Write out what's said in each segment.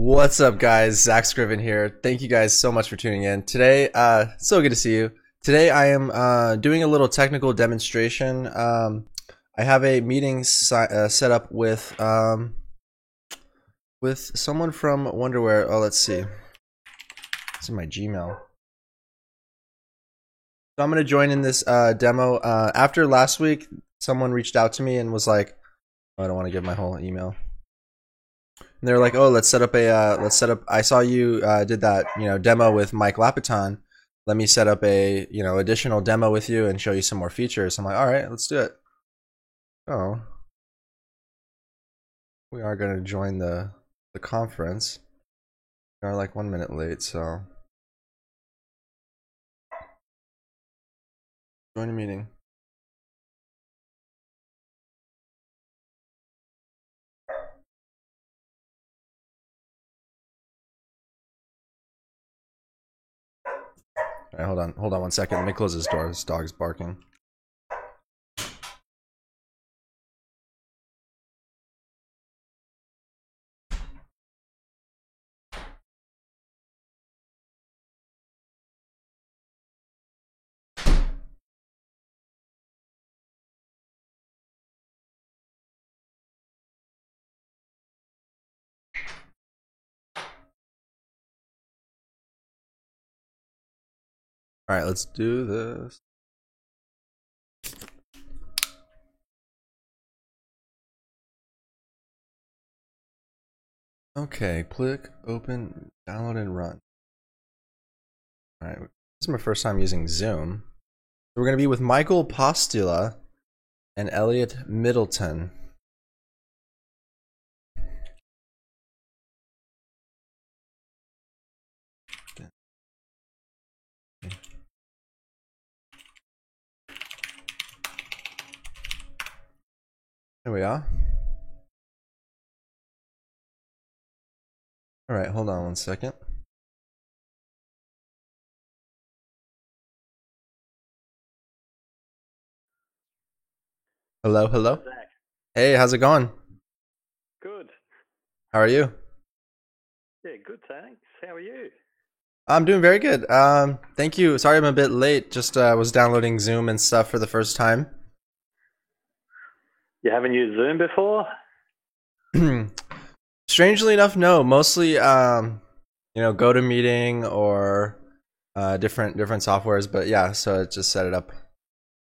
What's up, guys? Zach Scriven here. Thank you guys so much for tuning in. Today, so good to see you. Today, I am doing a little technical demonstration. I have a meeting set up with someone from Wonderware. Oh, let's see. It's in my Gmail. So I'm going to join in this demo. After last week, someone reached out to me and was like, oh, I don't want to give my whole email. And they're like, "Oh, let's set up a I saw you did that, demo with Mike Lapitan. Let me set up a, additional demo with you and show you some more features." I'm like, "All right, let's do it." Oh, we are going to join the conference. We are like 1 minute late, so join a meeting. All right, hold on 1 second. Let me close this door. This dog's barking. All right, let's do this. Okay, click open, download, and run. All right, this is my first time using Zoom. We're going to be with Michael Postula and Elliot Middleton. Here we are. All right, hold on 1 second. Hello, hello. Zach. Hey, how's it going? Good. How are you? Yeah, good, thanks. How are you? I'm doing very good. Thank you. Sorry I'm a bit late. Just was downloading Zoom and stuff for the first time. You haven't used Zoom before? Strangely enough, no. Mostly, GoToMeeting or different softwares. But yeah, so I just set it up for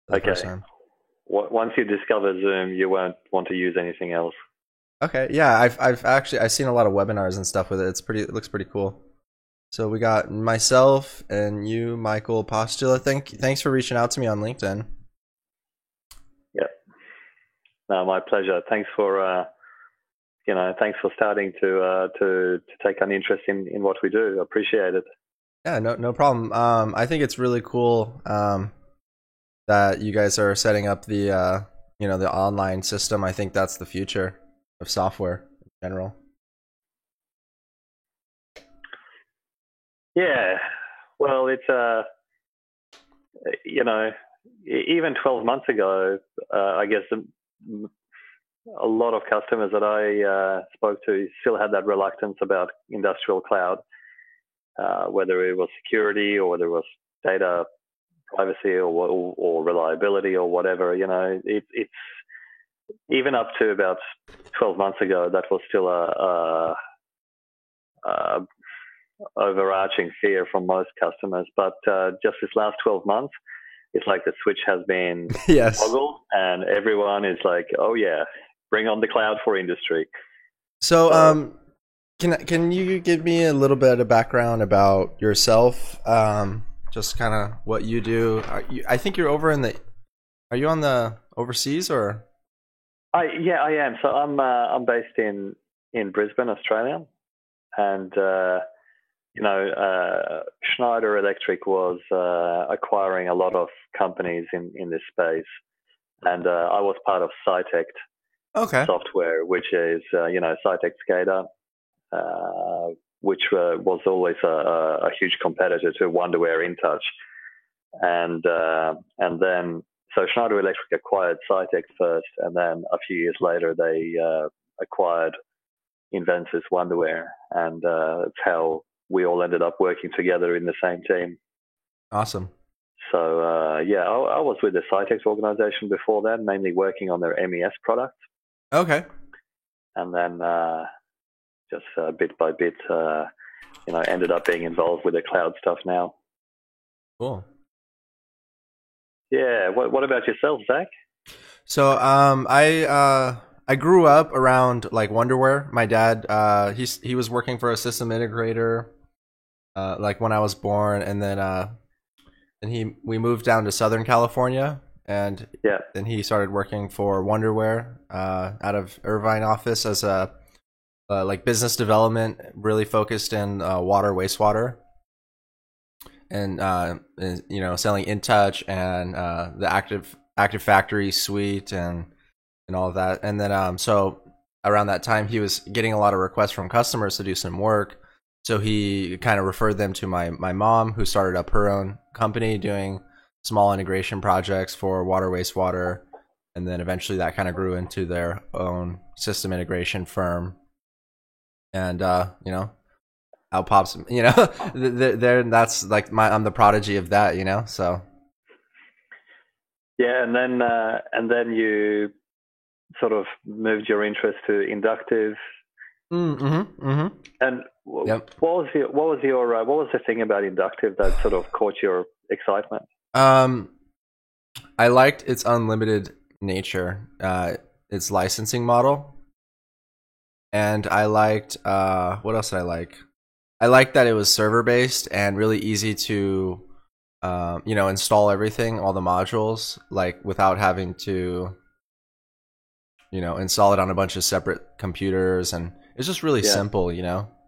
the first Okay. time. Once you discover Zoom, you won't want to use anything else. Okay, yeah, I've seen a lot of webinars and stuff with it. It looks pretty cool. So we got myself and you, Michael Postula. Thanks for reaching out to me on LinkedIn. Yeah. No, my pleasure. Thanks for thanks for starting to take an interest in what we do. Appreciate it. Yeah, no problem. I think it's really cool that you guys are setting up the online system. I think that's the future of software in general. Yeah. Well, it's even 12 months ago, I guess a lot of customers that I spoke to still had that reluctance about industrial cloud, whether it was security or whether it was data privacy or reliability or whatever. It's even up to about 12 months ago, that was still a overarching fear from most customers. But just this last 12 months, it's like the switch has been Yes. toggled, and everyone is like, "Oh yeah, bring on the cloud for industry." So, So can you give me a little bit of background about yourself? Just kind of what you do. I think you're over in the. Are you on the overseas or? I am. So I'm based in Brisbane, Australia, and Schneider Electric was acquiring a lot of companies in this space, and I was part of Cytect Okay. Software, which is Cytec SCADA, which was always a huge competitor to Wonderware InTouch, and then so Schneider Electric acquired Cytec first, and then a few years later they acquired Invensys Wonderware, and it's how we all ended up working together in the same team. Awesome. So I was with the Cytex organization before that, mainly working on their MES product. Okay. And then just bit by bit, ended up being involved with the cloud stuff now. Cool. Yeah. What about yourself, Zach? So I grew up around like Wonderware. My dad he was working for a system integrator like when I was born, and then we moved down to Southern California, and then he started working for Wonderware out of Irvine office as a like business development, really focused in water, wastewater, and selling InTouch and the Active Factory suite and all of that. And then so around that time, he was getting a lot of requests from customers to do some work. So he kind of referred them to my mom, who started up her own company doing small integration projects for water, wastewater. And then eventually that kind of grew into their own system integration firm. And, out pops, there, that's like I'm the prodigy of that, so. Yeah. And then you sort of moved your interest to inductive. And yep. what was the thing about inductive that sort of caught your excitement? I liked its unlimited nature, its licensing model, and I liked what else did I like? I liked that it was server based and really easy to install everything, all the modules, like without having to install it on a bunch of separate computers, and it's just really simple,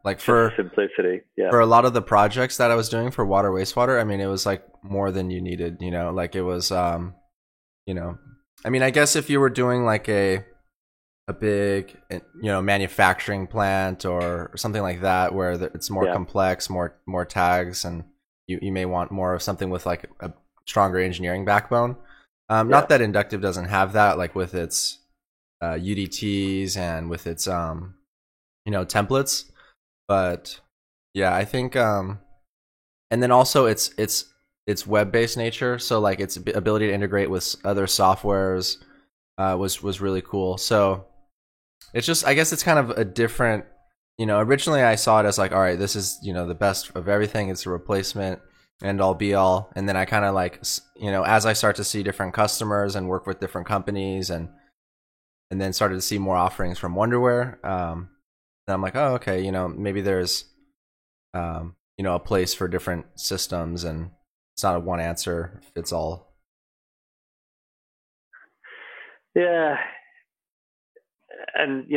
like for simplicity. Yeah. For a lot of the projects that I was doing for water, wastewater, I mean, it was like more than you needed, like it was, I mean, I guess if you were doing like a big, manufacturing plant or something like that, where it's more complex, more tags, and you may want more of something with like a stronger engineering backbone. Not that inductive doesn't have that, like with its UDTs and with its templates, but yeah, I think and then also its web-based nature, so like its ability to integrate with other softwares was really cool. So it's just, I guess it's kind of a different, originally I saw it as like, all right, this is the best of everything, it's a replacement and all be all, and then I kind of like as I start to see different customers and work with different companies and then started to see more offerings from Wonderware, then I'm like, oh, okay, maybe there's a place for different systems, and it's not a one answer fits all. Yeah, and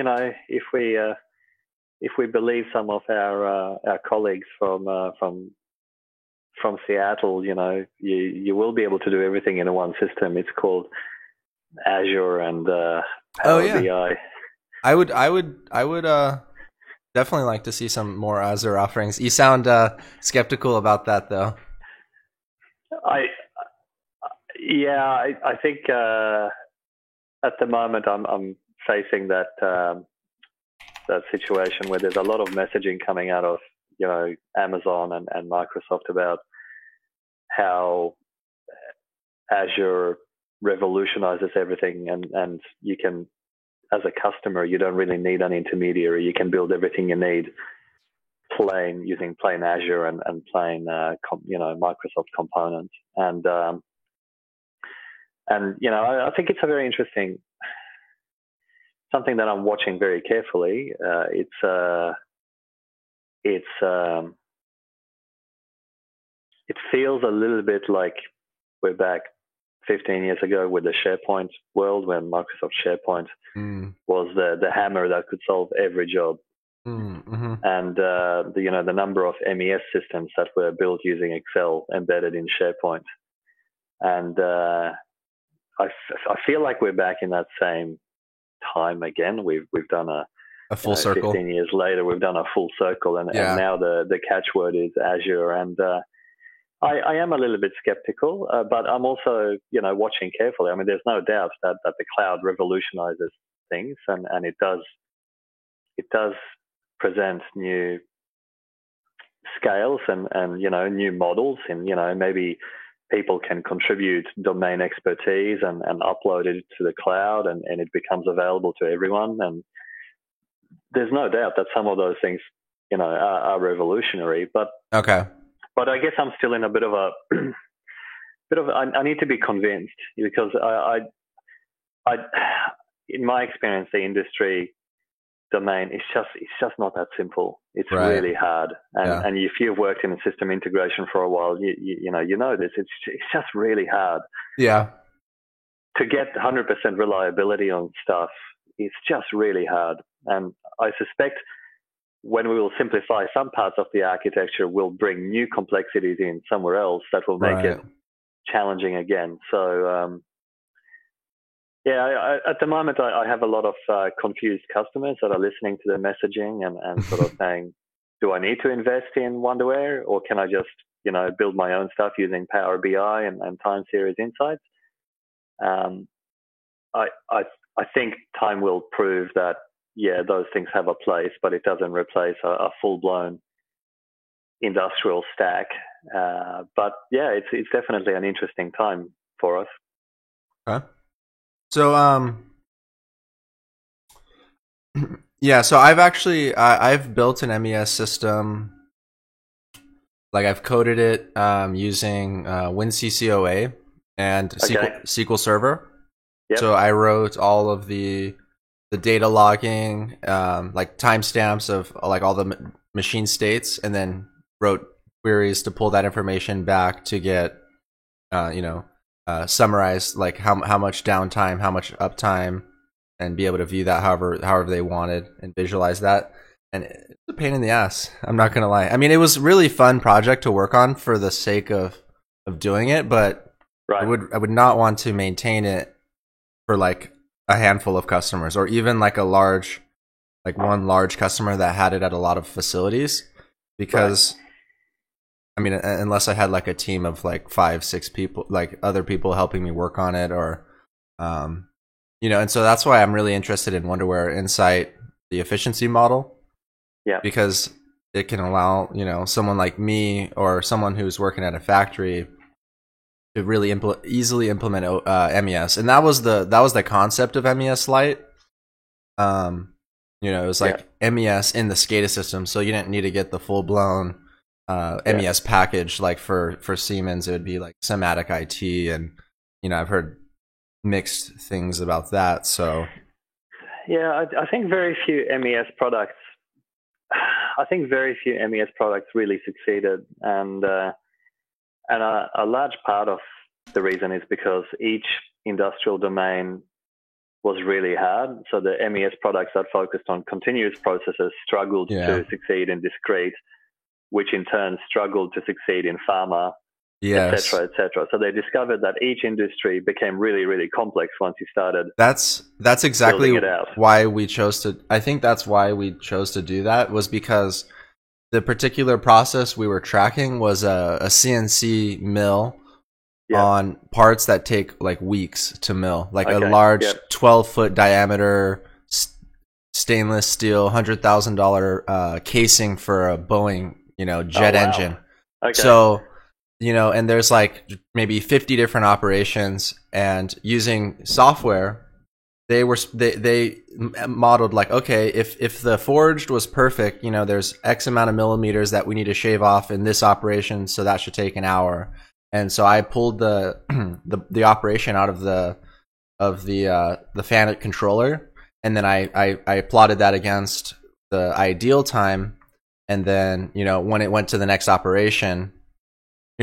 if we believe some of our colleagues from Seattle, you will be able to do everything in a one system. It's called Azure and Power BI. I would definitely like to see some more Azure offerings. You sound skeptical about that, though. I think at the moment I'm facing that situation where there's a lot of messaging coming out of Amazon and Microsoft about how Azure revolutionizes everything, and you can, as a customer, you don't really need an intermediary. You can build everything you need using plain Azure and plain Microsoft components. And I think it's a very interesting, something that I'm watching very carefully. It feels a little bit like we're back 15 years ago with the SharePoint world, when Microsoft SharePoint was the hammer that could solve every job. Mm-hmm. And the number of MES systems that were built using Excel embedded in SharePoint. And I feel like we're back in that same time again. We've done a full circle. 15 years later, we've done a full circle, and now the catchword is Azure. And I am a little bit skeptical, but I'm also, watching carefully. I mean, there's no doubt that the cloud revolutionizes things, and it does it does present new scales and new models, and maybe people can contribute domain expertise and upload it to the cloud, and it becomes available to everyone. And there's no doubt that some of those things are revolutionary, but Okay. I guess I'm still in a bit of a I need to be convinced, because I in my experience, the industry domain it's just not that simple. It's Right. really hard, and if you've worked in system integration for a while, you know this. It's just really hard. Yeah. To get 100% reliability on stuff, it's just really hard. And I suspect when we will simplify some parts of the architecture, we'll bring new complexities in somewhere else that will make it challenging again. So, at the moment, I have a lot of confused customers that are listening to the messaging and sort of saying, do I need to invest in Wonderware, or can I just, build my own stuff using Power BI and time series insights? I think time will prove that, those things have a place, but it doesn't replace a full-blown industrial stack. But it's definitely an interesting time for us. Okay. So so I've built an MES system. Like, I've coded it using WinCCOA and SQL Server. Yep. So I wrote all of the data logging, like timestamps of like all the machine states, and then wrote queries to pull that information back to get, summarized, like how much downtime, how much uptime, and be able to view that however they wanted and visualize that. And it's a pain in the ass, I'm not gonna lie. I mean, it was a really fun project to work on for the sake of doing it, but I would not want to maintain it for like a handful of customers, or even like one large customer that had it at a lot of facilities, because I mean, unless I had like a team of like 5-6 people, like other people helping me work on it, or and so that's why I'm really interested in Wonderware Insight, the efficiency model. Yeah. Because it can allow, someone like me or someone who's working at a factory to really easily implement MES. And that was the concept of MES Lite. It was like MES in the SCADA system, so you didn't need to get the full blown MES package. Like for Siemens, it would be like Somatic IT, and I've heard mixed things about that. So I think very few MES products really succeeded, and a large part of the reason is because each industrial domain was really hard. So the MES products that focused on continuous processes struggled to succeed in discrete, which in turn struggled to succeed in pharma, et cetera, et cetera. So they discovered that each industry became really, really complex once you started. That's exactly why we chose to. I think that's why we chose to do that, was because the particular process we were tracking was a CNC mill on parts that take like weeks to mill, like a large 12-foot diameter stainless steel $100,000 casing for a Boeing jet engine. Okay. So and there's like maybe 50 different operations, and using software, they modeled like, okay, if the forged was perfect, there's X amount of millimeters that we need to shave off in this operation, so that should take an hour. And so I pulled the operation out of the FANUC controller, and then I plotted that against the ideal time, and then when it went to the next operation,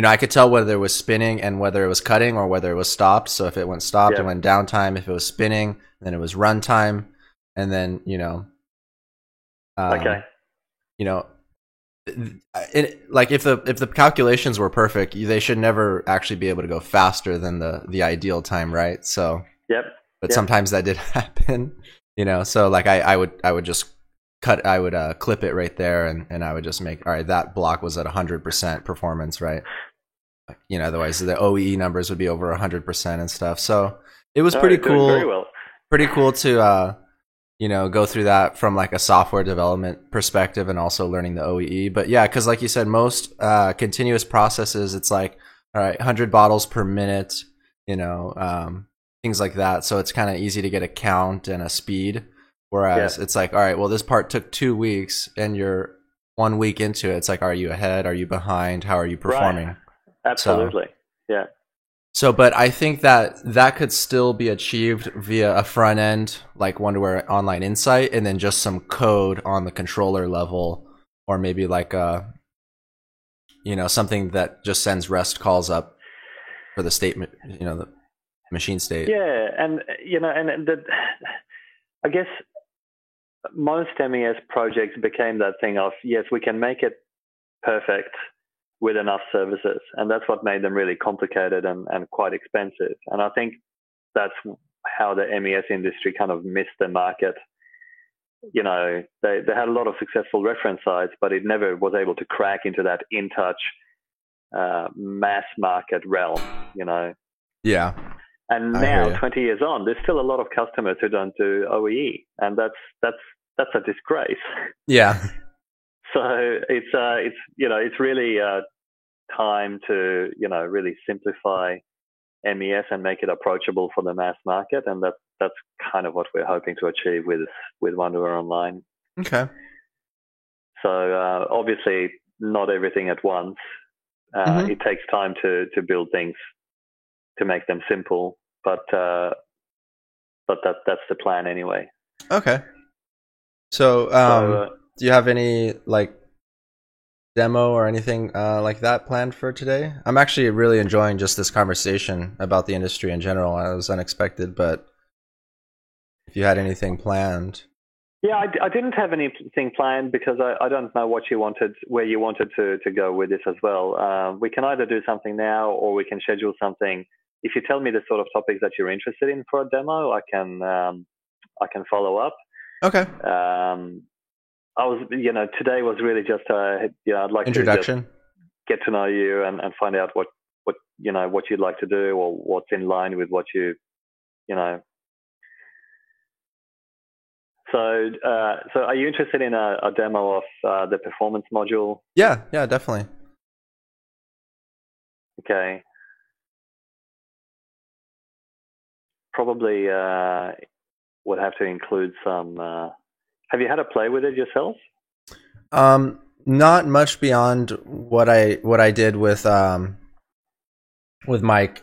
I could tell whether it was spinning and whether it was cutting, or whether it was stopped. So if it went stopped, it went downtime. If it was spinning, then it was runtime. And then, like if the calculations were perfect, they should never actually be able to go faster than the ideal time, right? So, but sometimes that did happen, So like I would just clip it right there, and I would just make, all right, that block was at 100% performance, right? Otherwise the OEE numbers would be over 100% and stuff. So it was pretty cool. Very well. Pretty cool to go through that from like a software development perspective and also learning the OEE. But yeah, because like you said, most continuous processes, it's like, all right, 100 bottles per minute, things like that. So it's kind of easy to get a count and a speed. Whereas it's like, all right, well, this part took 2 weeks and you're 1 week into it. It's like, are you ahead? Are you behind? How are you performing? Right. Absolutely. Yeah. So, but I think that could still be achieved via a front end, like Wonderware Online Insight, and then just some code on the controller level, or maybe like something that just sends REST calls up for the statement, the machine state. Yeah, and I guess most MES projects became that thing of, yes, we can make it perfect with enough services. And that's what made them really complicated and quite expensive. And I think that's how the MES industry kind of missed the market. They had a lot of successful reference sites, but it never was able to crack into that InTouch mass market realm, Yeah. And now, 20 years on, there's still a lot of customers who don't do OEE, and that's a disgrace. Yeah. So it's really time to really simplify MES and make it approachable for the mass market, and that's kind of what we're hoping to achieve with Wonderware Online. Okay. So obviously, not everything at once. It takes time to build things to make them simple, but that's the plan anyway. Okay. So, do you have any like demo or anything like that planned for today? I'm actually really enjoying just this conversation about the industry in general. It was unexpected, but if you had anything planned. Yeah, I didn't have anything planned because I don't know where you wanted to go with this as well. We can either do something now or we can schedule something. If you tell me the sort of topics that you're interested in for a demo, I can follow up. Okay. Today was really just I'd like introduction. to just get to know you and find out what you'd like to do or what's in line with what you. So are you interested in a demo of the performance module? Yeah, definitely. Okay. Probably would have to include some. Have you had a play with it yourself? Not much beyond what I did with Mike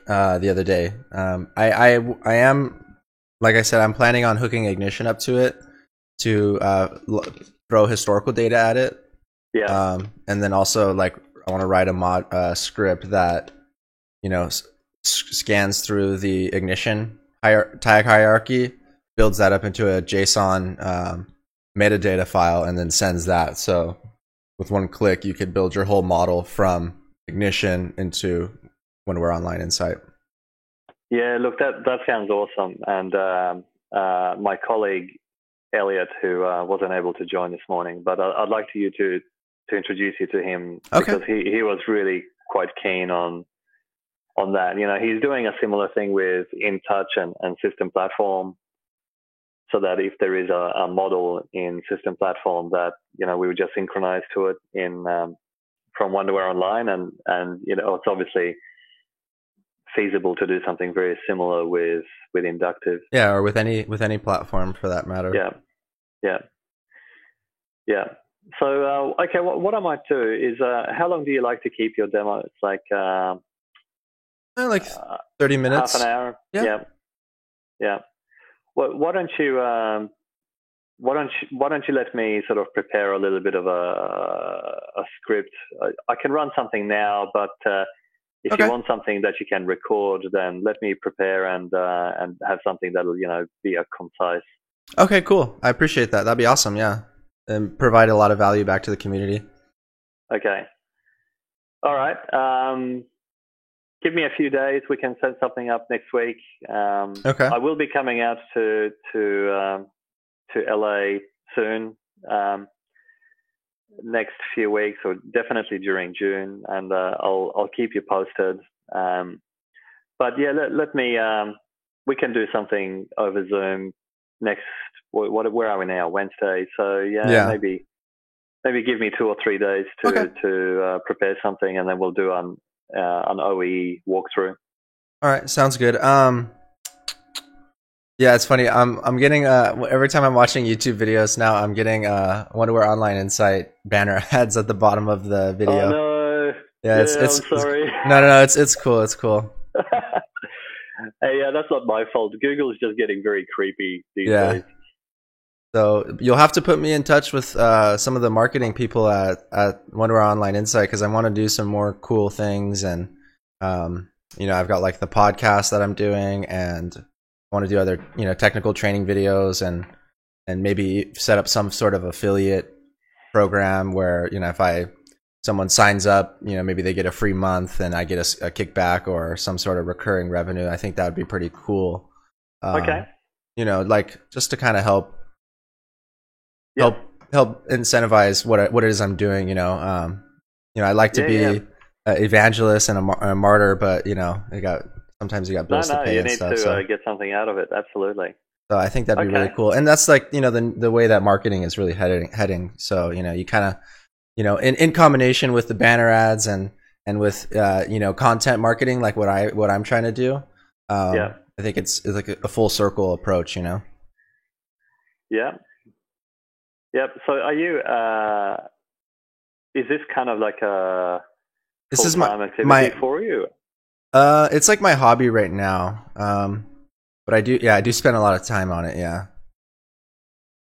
the other day. I am, like I said, I'm planning on hooking Ignition up to it to throw historical data at it. Yeah. And then also like I want to write a script that scans through the Ignition tag hierarchy, builds that up into a JSON metadata file, and then sends that. So with one click, you could build your whole model from Ignition into Wonderware Online Insight. Yeah, look, that sounds awesome. And my colleague Elliot, who wasn't able to join this morning, but I'd like you to introduce you to him. Okay. Because he was really quite keen on that. He's doing a similar thing with InTouch and System Platform, so that if there is a model in System Platform that we would just synchronize to it from Wonderware Online, and it's obviously feasible to do something very similar with Inductive. Yeah, or with any platform for that matter. Yeah. So okay, what I might do is, how long do you like to keep your demo? It's like 30 minutes, half an hour. Yeah. Well, why don't you let me sort of prepare a little bit of a script? I can run something now, but if you want something that you can record, then let me prepare and have something that'll be a concise. Okay, cool. I appreciate that. That'd be awesome. Yeah, and provide a lot of value back to the community. Okay. All right. Give me a few days. We can set something up next week. Okay. I will be coming out to LA soon. Next few weeks, or definitely during June, and I'll keep you posted. But yeah, let me. We can do something over Zoom next. Where are we now? Wednesday. So Yeah. maybe give me 2 or 3 days to prepare something, and then we'll do an OE walkthrough. All right, sounds good. Yeah, it's funny. I'm getting every time I'm watching YouTube videos now, I'm getting Wonderware Online Insight banner ads at the bottom of the video. Oh no! Yeah, I'm sorry. No, it's cool. It's cool. Hey, yeah, that's not my fault. Google is just getting very creepy these days. So you'll have to put me in touch with some of the marketing people at Wonderware Online Insight, because I want to do some more cool things, and I've got like the podcast that I'm doing, and I want to do other technical training videos, and maybe set up some sort of affiliate program where if someone signs up, maybe they get a free month and I get a kickback or some sort of recurring revenue. I think that would be pretty cool. Okay. Like just to kind of help incentivize what it is I'm doing. I like to be an evangelist and a martyr, but sometimes you got bills to pay and stuff. You need to get something out of it. Absolutely. So I think that'd be really cool, and that's like the way that marketing is really heading. So you kind of in combination with the banner ads and with content marketing, like what I'm trying to do. I think it's like a full circle approach. Yeah. Yep. So are you? Is this kind of like a full-time activity for you? It's like my hobby right now. But I do spend a lot of time on it. Yeah.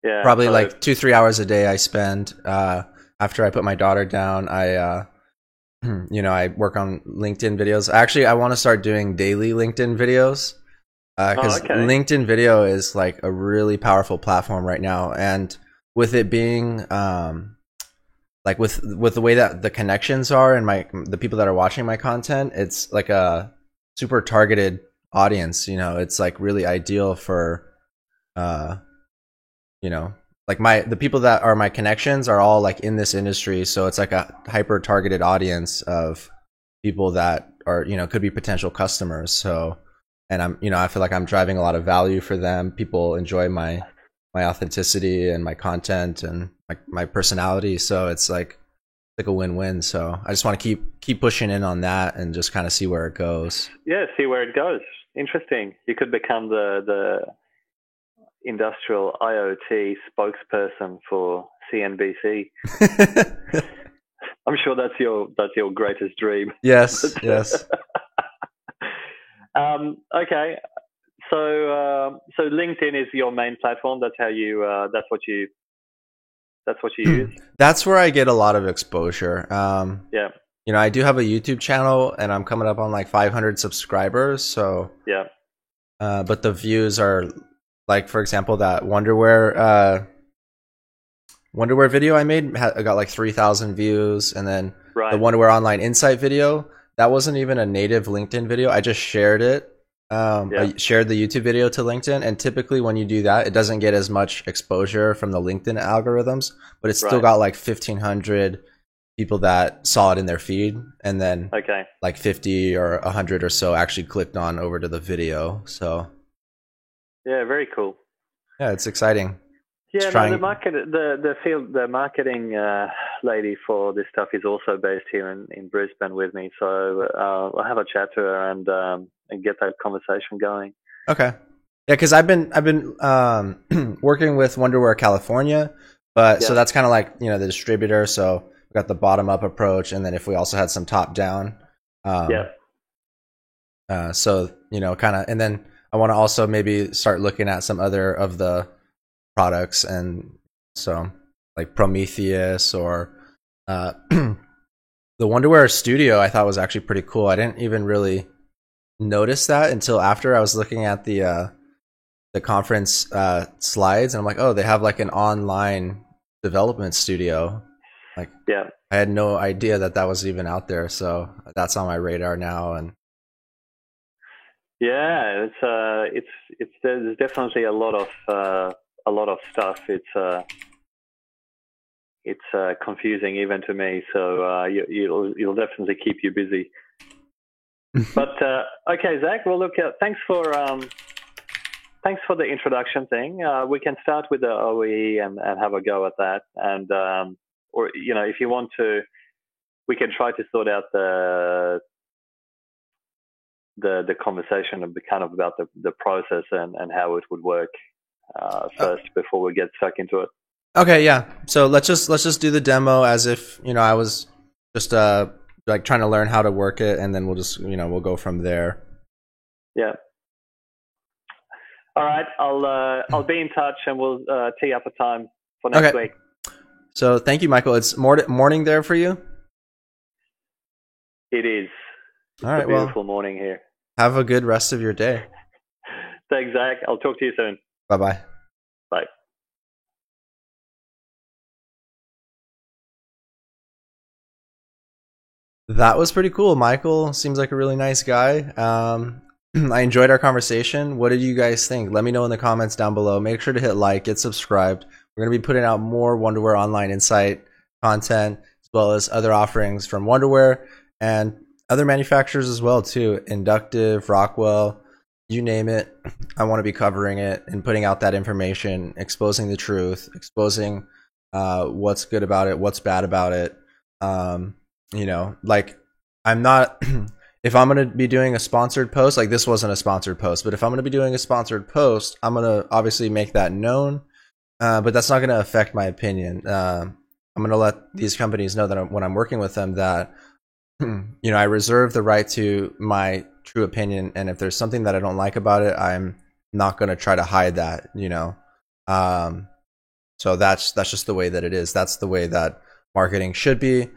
Yeah. Probably like 2-3 hours a day I spend. After I put my daughter down, I work on LinkedIn videos. Actually, I want to start doing daily LinkedIn videos. Because LinkedIn video is like a really powerful platform right now, and with it being like with the way that the connections are and the people that are watching my content, it's like a super targeted audience. It's like really ideal for like the people that are my connections are all like in this industry, so it's like a hyper targeted audience of people that are could be potential customers. So, and I feel like I'm driving a lot of value for them. People enjoy my authenticity and my content and my personality, so it's like a win-win. So I just want to keep pushing in on that and just kind of see where it goes. Yeah, see where it goes. Interesting. You could become the industrial IoT spokesperson for CNBC. I'm sure that's your greatest dream. Yes, yes. Okay. So LinkedIn is your main platform. That's how you. That's what you use. That's where I get a lot of exposure. Yeah. I do have a YouTube channel, and I'm coming up on like 500 subscribers. So yeah. But the views are like, for example, that Wonderware video I made got like 3,000 views, and then the Wonderware Online Insight video, that wasn't even a native LinkedIn video. I just shared it. I shared the YouTube video to LinkedIn, and typically when you do that, it doesn't get as much exposure from the LinkedIn algorithms, but it's still got like 1,500 people that saw it in their feed, and then like 50 or 100 or so actually clicked on over to the video. So yeah, very cool. Yeah, it's exciting. Yeah, the marketing lady for this stuff is also based here in Brisbane with me, so I'll have a chat to her and get that conversation going. Okay. Yeah, because I've been working with Wonderware California, but so that's kind of like the distributor. So we got the bottom up approach, and then if we also had some top down. So kind of, and then I want to also maybe start looking at some other of the products, and so like Prometheus or the Wonderware Studio I thought was actually pretty cool. I didn't even really notice that until after I was looking at the conference slides, and I'm like, oh, they have like an online development studio. Like, I had no idea that was even out there, so that's on my radar now. And yeah, it's there's definitely a lot of stuff. It's confusing even to me, so you'll definitely keep you busy. But okay, Zach. Well, look, thanks for thanks for the introduction thing. We can start with the OE and have a go at that. And, or, if you want to, we can try to sort out the conversation and kind of about the process and how it would work first before we get stuck into it. Okay, yeah. So let's just do the demo as if I was just like trying to learn how to work it, and then we'll just we'll go from there. Yeah. All right. I'll be in touch, and we'll tee up a time for next week. So thank you, Michael. It's morning there for you. It is. It's all right. A beautiful morning here. Have a good rest of your day. Thanks, Zach. I'll talk to you soon. Bye-bye. Bye. That was pretty cool. Michael seems like a really nice guy. I enjoyed our conversation. What did you guys think? Let me know in the comments down below. Make sure to hit like, get subscribed. We're going to be putting out more Wonderware Online Insight content, as well as other offerings from Wonderware and other manufacturers as well too. Inductive, Rockwell, you name it. I want to be covering it and putting out that information, exposing the truth, exposing what's good about it, what's bad about it. Like I'm not, if I'm going to be doing a sponsored post, like this wasn't a sponsored post, but if I'm going to be doing a sponsored post, I'm going to obviously make that known, but that's not going to affect my opinion. I'm going to let these companies know that when I'm working with them that, I reserve the right to my true opinion. And if there's something that I don't like about it, I'm not going to try to hide that, so that's just the way that it is. That's the way that marketing should be.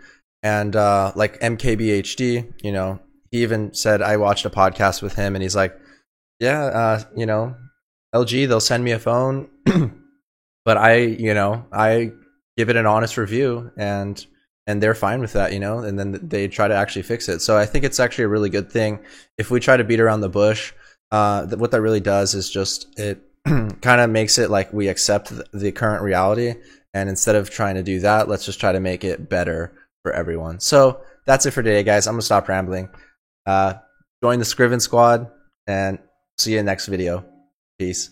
And like MKBHD, he even said, I watched a podcast with him and he's like, yeah, LG, they'll send me a phone, but I give it an honest review and they're fine with that, and then they try to actually fix it. So I think it's actually a really good thing. If we try to beat around the bush, what that really does is just, it kind of makes it like we accept the current reality. And instead of trying to do that, let's just try to make it better for everyone. So that's it for today, guys. I'm gonna stop rambling. Join the Scriven Squad and see you in the next video. Peace.